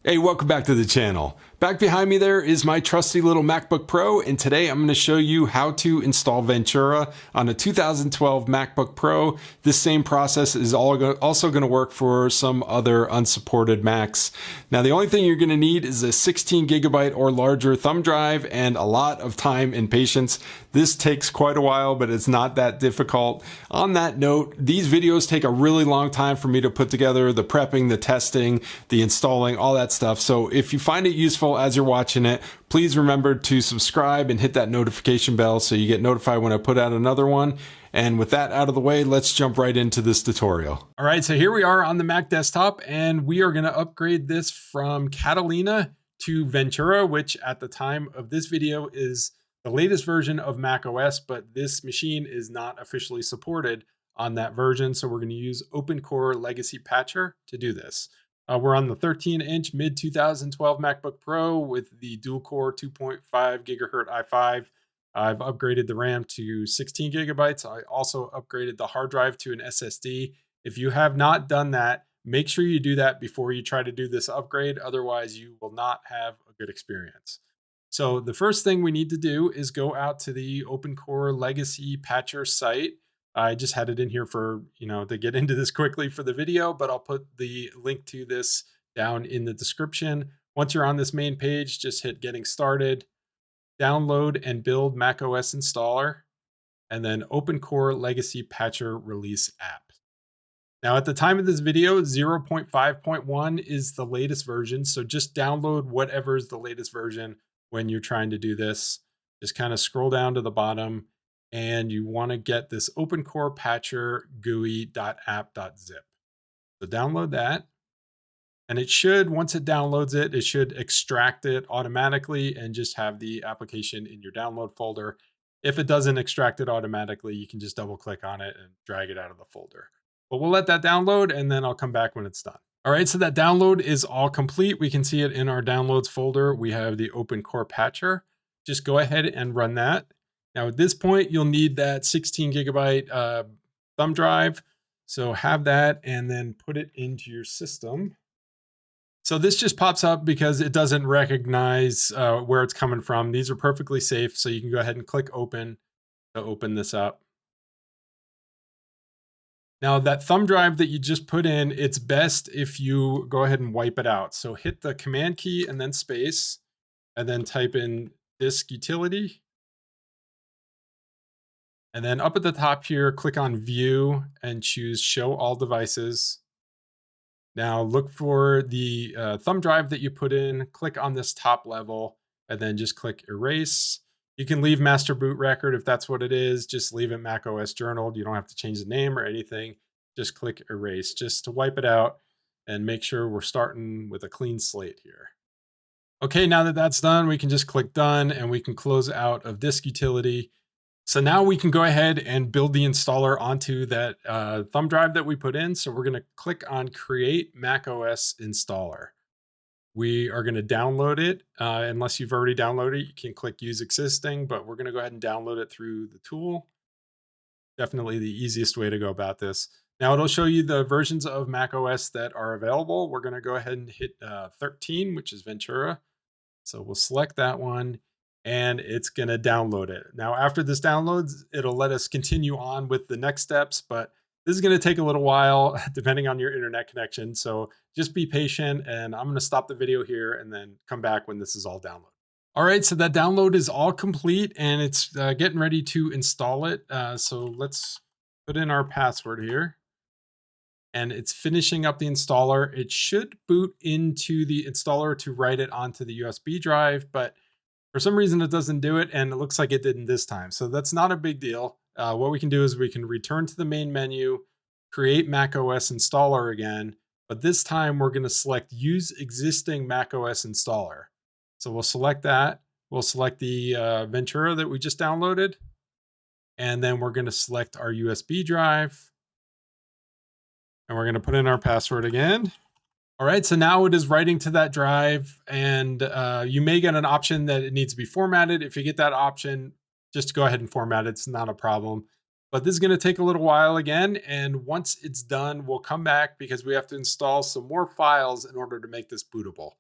Hey, welcome back to the channel. Back behind me there is my trusty little MacBook Pro, and today I'm going to show you how to install Ventura on a 2012 MacBook Pro. This same process is also going to work for some other unsupported Macs. Now, the only thing you're going to need is a 16 gigabyte or larger thumb drive and a lot of time and patience. This takes quite a while, but it's not that difficult. On that note, these videos take a really long time for me to put together, the prepping, the testing, the installing, all that stuff. So if you find it useful as you're watching it, please remember to subscribe and hit that notification bell so you get notified when I put out another one. And with that out of the way, let's jump right into this tutorial. All right, so here we are on the Mac desktop, and we are going to upgrade this from Catalina to Ventura, which at the time of this video is the latest version of macOS, but this machine is not officially supported on that version. So we're going to use OpenCore Legacy Patcher to do this. We're on the 13-inch mid-2012 MacBook Pro with the dual-core 2.5 gigahertz i5. I've upgraded the RAM to 16 gigabytes. I also upgraded the hard drive to an SSD. If you have not done that, make sure you do that before you try to do this upgrade. Otherwise, you will not have a good experience. So the first thing we need to do is go out to the OpenCore Legacy Patcher site. I just had it in here for, to get into this quickly for the video, but I'll put the link to this down in the description. Once you're on this main page, just hit Getting Started, download and build macOS installer, and then OpenCore Legacy Patcher Release App. Now, at the time of this video, 0.5.1 is the latest version, so just download whatever is the latest version when you're trying to do this. Just kind of scroll down to the bottom, and you want to get this OpenCore Patcher GUI.app.zip. So download that, and it should, once it downloads it, it should extract it automatically and just have the application in your download folder. If it doesn't extract it automatically, you can just double click on it and drag it out of the folder. But we'll let that download, and then I'll come back when it's done. All right, so that download is all complete. We can see it in our downloads folder. We have the OpenCore Patcher. Just go ahead and run that. Now, at this point, you'll need that 16 gigabyte thumb drive. So have that and then put it into your system. So this just pops up because it doesn't recognize where it's coming from. These are perfectly safe. So you can go ahead and click open to open this up. Now, that thumb drive that you just put in, it's best if you go ahead and wipe it out. So hit the command key and then space, and then type in disk utility. And then up at the top here, click on View and choose Show All Devices. Now look for the thumb drive that you put in, click on this top level, and then just click Erase. You can leave Master Boot Record if that's what it is. Just leave it macOS Journaled. You don't have to change the name or anything. Just click Erase just to wipe it out and make sure we're starting with a clean slate here. Okay, now that that's done, we can just click Done and we can close out of Disk Utility. So now we can go ahead and build the installer onto that thumb drive that we put in. So we're going to click on Create macOS Installer. We are going to download it. Unless you've already downloaded it, you can click Use Existing, but we're going to go ahead and download it through the tool. Definitely the easiest way to go about this. Now it'll show you the versions of macOS that are available. We're going to go ahead and hit 13, which is Ventura. So we'll select that one, and it's going to download it. Now, after this downloads, it'll let us continue on with the next steps, but this is going to take a little while depending on your internet connection. So just be patient, and I'm going to stop the video here and then come back when this is all downloaded. All right, so that download is all complete, and it's getting ready to install it. So let's put in our password here. And it's finishing up the installer. It should boot into the installer to write it onto the USB drive, but for some reason it doesn't do it, and it looks like it didn't this time. So that's not a big deal. What we can do is we can return to the main menu, create macOS installer again, but this time we're going to select Use Existing macOS Installer. So we'll select that. We'll select the Ventura that we just downloaded, and then we're going to select our USB drive. And we're going to put in our password again. All right, so now it is writing to that drive, and you may get an option that it needs to be formatted. If you get that option, just go ahead and format it. It's not a problem. But this is going to take a little while again, and once it's done, we'll come back because we have to install some more files in order to make this bootable.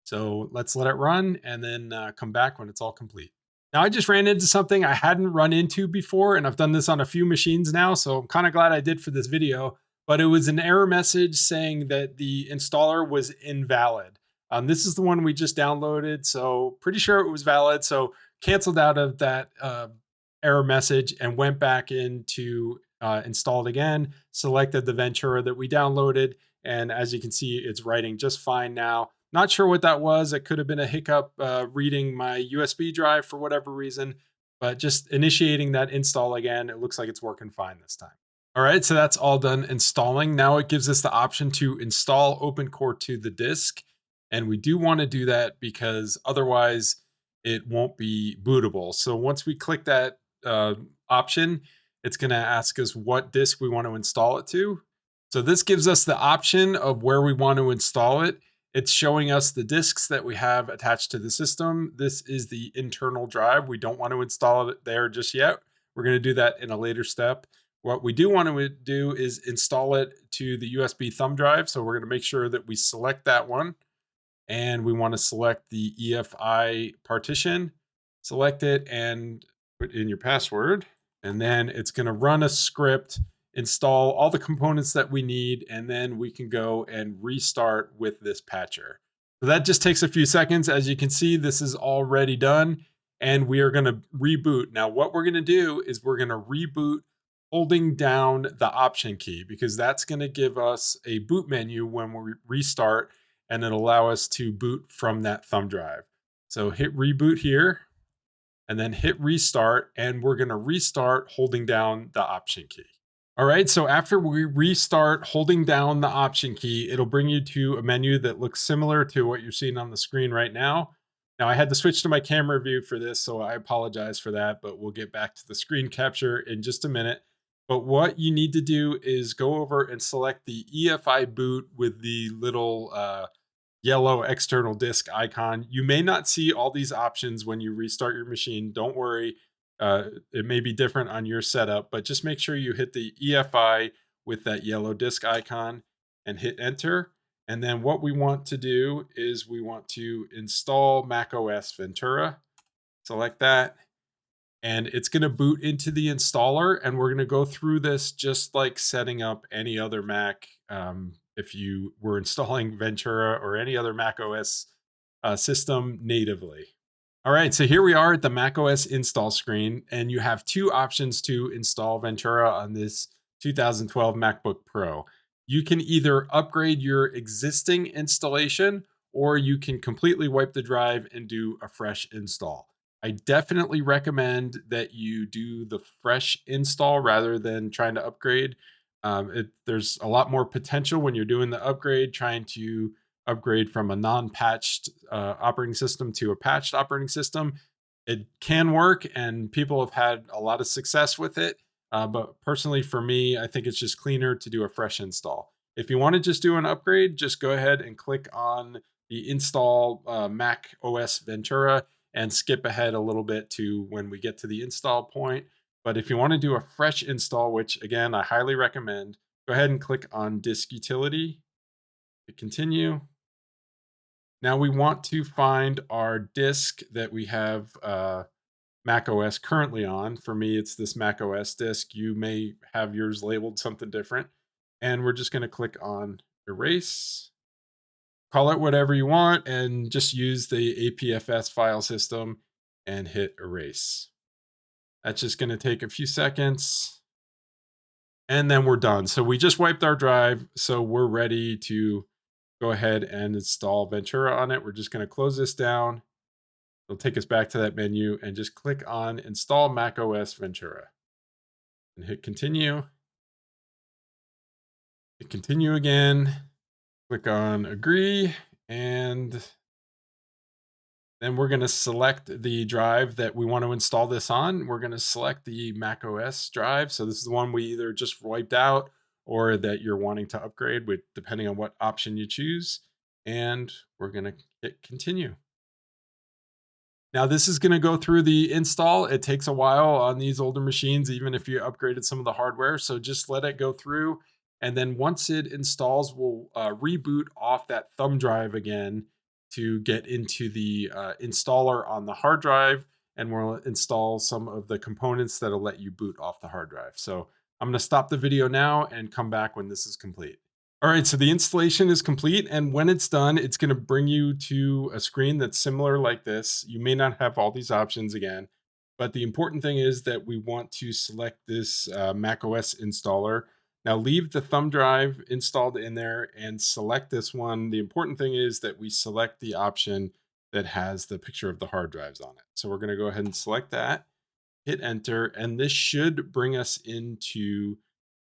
So let's let it run and then come back when it's all complete. Now, I just ran into something I hadn't run into before, and I've done this on a few machines now, so I'm kind of glad I did for this video. But it was an error message saying that the installer was invalid. This is the one we just downloaded, so pretty sure it was valid. So canceled out of that error message and went back in to install it again, selected the Ventura that we downloaded, and as you can see, it's writing just fine now. Not sure what that was. It could have been a hiccup reading my USB drive for whatever reason, but just initiating that install again, it looks like it's working fine this time. All right, so that's all done installing. Now it gives us the option to install OpenCore to the disk. And we do want to do that because otherwise it won't be bootable. So once we click that option, it's going to ask us what disk we want to install it to. So this gives us the option of where we want to install it. It's showing us the disks that we have attached to the system. This is the internal drive. We don't want to install it there just yet. We're going to do that in a later step. What we do want to do is install it to the USB thumb drive. So we're going to make sure that we select that one. And we want to select the EFI partition. Select it and put in your password. And then it's going to run a script, install all the components that we need, and then we can go and restart with this patcher. So that just takes a few seconds. As you can see, this is already done, and we are going to reboot. Now, what we're going to do is we're going to reboot holding down the option key, because that's going to give us a boot menu when we restart, and it'll allow us to boot from that thumb drive. So hit reboot here, and then hit restart, and we're going to restart holding down the option key. All right, so after we restart holding down the option key, it'll bring you to a menu that looks similar to what you're seeing on the screen right now. Now, I had to switch to my camera view for this, so I apologize for that, but we'll get back to the screen capture in just a minute. But what you need to do is go over and select the EFI boot with the little yellow external disk icon. You may not see all these options when you restart your machine. Don't worry. It may be different on your setup, but just make sure you hit the EFI with that yellow disk icon and hit enter. And then what we want to do is we want to install macOS Ventura. Select that. And it's going to boot into the installer. And we're going to go through this just like setting up any other Mac. If you were installing Ventura or any other macOS system natively. All right, so here we are at the macOS install screen, and you have two options to install Ventura on this 2012 MacBook Pro. You can either upgrade your existing installation, or you can completely wipe the drive and do a fresh install. I definitely recommend that you do the fresh install rather than trying to upgrade. There's a lot more potential when you're doing the upgrade, trying to upgrade from a non-patched operating system to a patched operating system. It can work, and people have had a lot of success with it. But personally, for me, I think it's just cleaner to do a fresh install. If you want to just do an upgrade, just go ahead and click on the install Mac OS Ventura and skip ahead a little bit to when we get to the install point. But if you want to do a fresh install, which again, I highly recommend, go ahead and click on Disk Utility, hit continue. Now we want to find our disk that we have macOS currently on. For me, it's this macOS disk. You may have yours labeled something different. And we're just going to click on erase. Call it whatever you want and just use the APFS file system and hit erase. That's just going to take a few seconds. And then we're done. So we just wiped our drive. So we're ready to go ahead and install Ventura on it. We're just going to close this down. It'll take us back to that menu and just click on Install macOS Ventura and hit continue. Hit continue again. Click on agree, and then we're going to select the drive that we want to install this on. We're going to select the macOS drive. So this is the one we either just wiped out or that you're wanting to upgrade with, depending on what option you choose. And we're going to hit continue. Now this is going to go through the install. It takes a while on these older machines, even if you upgraded some of the hardware. So just let it go through. And then once it installs, we'll reboot off that thumb drive again. to get into the installer on the hard drive, and we'll install some of the components that'll let you boot off the hard drive. So I'm going to stop the video now and come back when this is complete. All right, so the installation is complete, and when it's done, it's going to bring you to a screen that's similar like this. You may not have all these options again, but the important thing is that we want to select this macOS installer. Now leave the thumb drive installed in there and select this one. The important thing is that we select the option that has the picture of the hard drives on it. So we're going to go ahead and select that, hit enter, and this should bring us into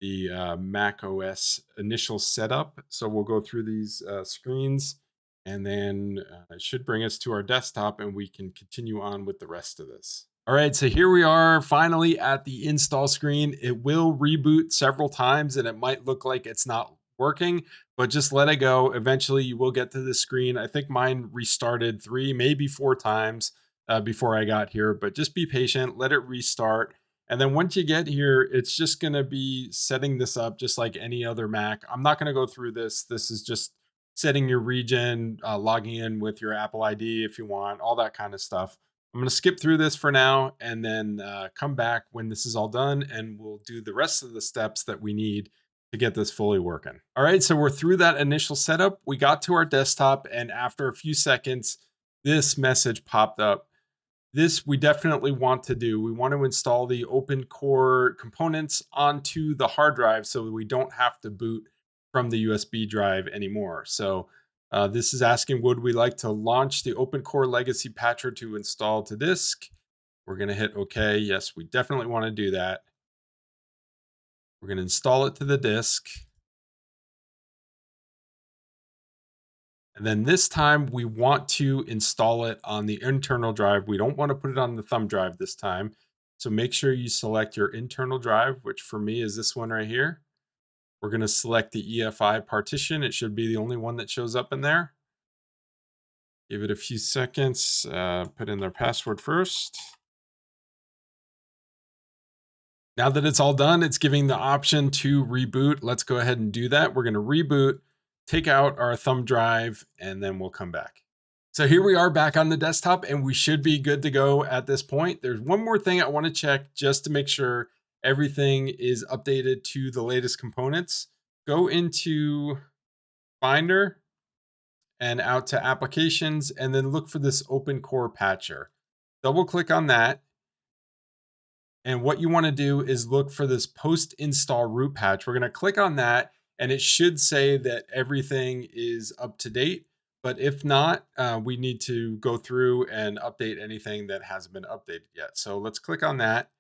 the Mac OS initial setup. So we'll go through these screens, and then it should bring us to our desktop, and we can continue on with the rest of this. All right, so here we are finally at the install screen. It will reboot several times and it might look like it's not working, but just let it go. Eventually you will get to this screen. I think mine restarted 3, maybe 4 times before I got here, but just be patient, let it restart. And then once you get here, it's just gonna be setting this up just like any other Mac. I'm not gonna go through this. This is just setting your region, logging in with your Apple ID if you want, all that kind of stuff. I'm going to skip through this for now and then come back when this is all done, and we'll do the rest of the steps that we need to get this fully working. All right, so we're through that initial setup. We got to our desktop, and after a few seconds, this message popped up. This we definitely want to do. We want to install the open core components onto the hard drive so we don't have to boot from the USB drive anymore. So this is asking, would we like to launch the Open Core Legacy Patcher to install to disk? We're going to hit OK. Yes, we definitely want to do that. We're going to install it to the disk. And then this time we want to install it on the internal drive. We don't want to put it on the thumb drive this time. So make sure you select your internal drive, which for me is this one right here. We're going to select the EFI partition. It should be the only one that shows up in there. Give it a few seconds. Put in their password first. Now that it's all done, it's giving the option to reboot. Let's go ahead and do that. We're going to reboot, take out our thumb drive, and then we'll come back. So here we are back on the desktop, and we should be good to go at this point. There's one more thing I want to check just to make sure everything is updated to the latest components. Go into Finder and out to Applications, and then look for this Open Core Patcher. Double click on that. And what you want to do is look for this post-install root patch. We're going to click on that, and it should say that everything is up to date. But if not, we need to go through and update anything that hasn't been updated yet. So let's click on that.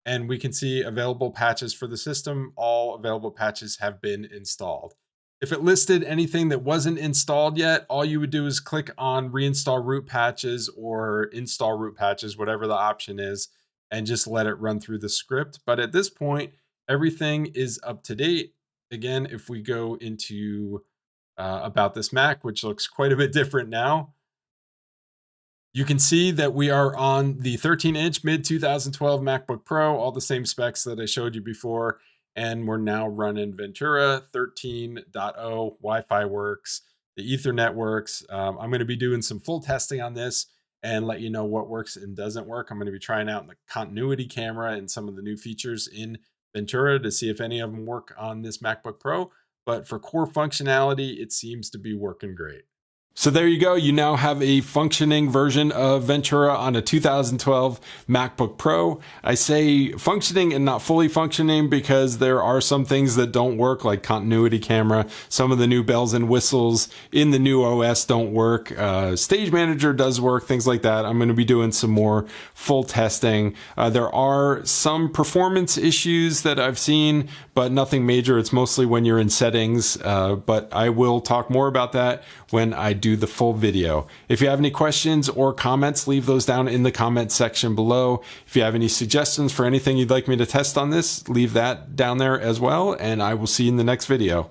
And we can see available patches for the system. All available patches have been installed. If it listed anything that wasn't installed yet, all you would do is click on reinstall root patches or install root patches, whatever the option is, and just let it run through the script. But at this point, everything is up to date. Again, if we go into About This Mac, which looks quite a bit different now, you can see that we are on the 13-inch mid-2012 MacBook Pro, all the same specs that I showed you before, and we're now running Ventura 13.0, Wi-Fi works, the Ethernet works. I'm going to be doing some full testing on this and let you know what works and doesn't work. I'm going to be trying out the continuity camera and some of the new features in Ventura to see if any of them work on this MacBook Pro, but for core functionality, it seems to be working great. So there you go. You now have a functioning version of Ventura on a 2012 MacBook Pro. I say functioning and not fully functioning because there are some things that don't work, like continuity camera. Some of the new bells and whistles in the new OS don't work. Stage Manager does work, things like that. I'm going to be doing some more full testing. There are some performance issues that I've seen, but nothing major. It's mostly when you're in settings, but I will talk more about that when I do the full video. If you have any questions or comments, leave those down in the comment section below. If you have any suggestions for anything you'd like me to test on this, leave that down there as well, and I will see you in the next video.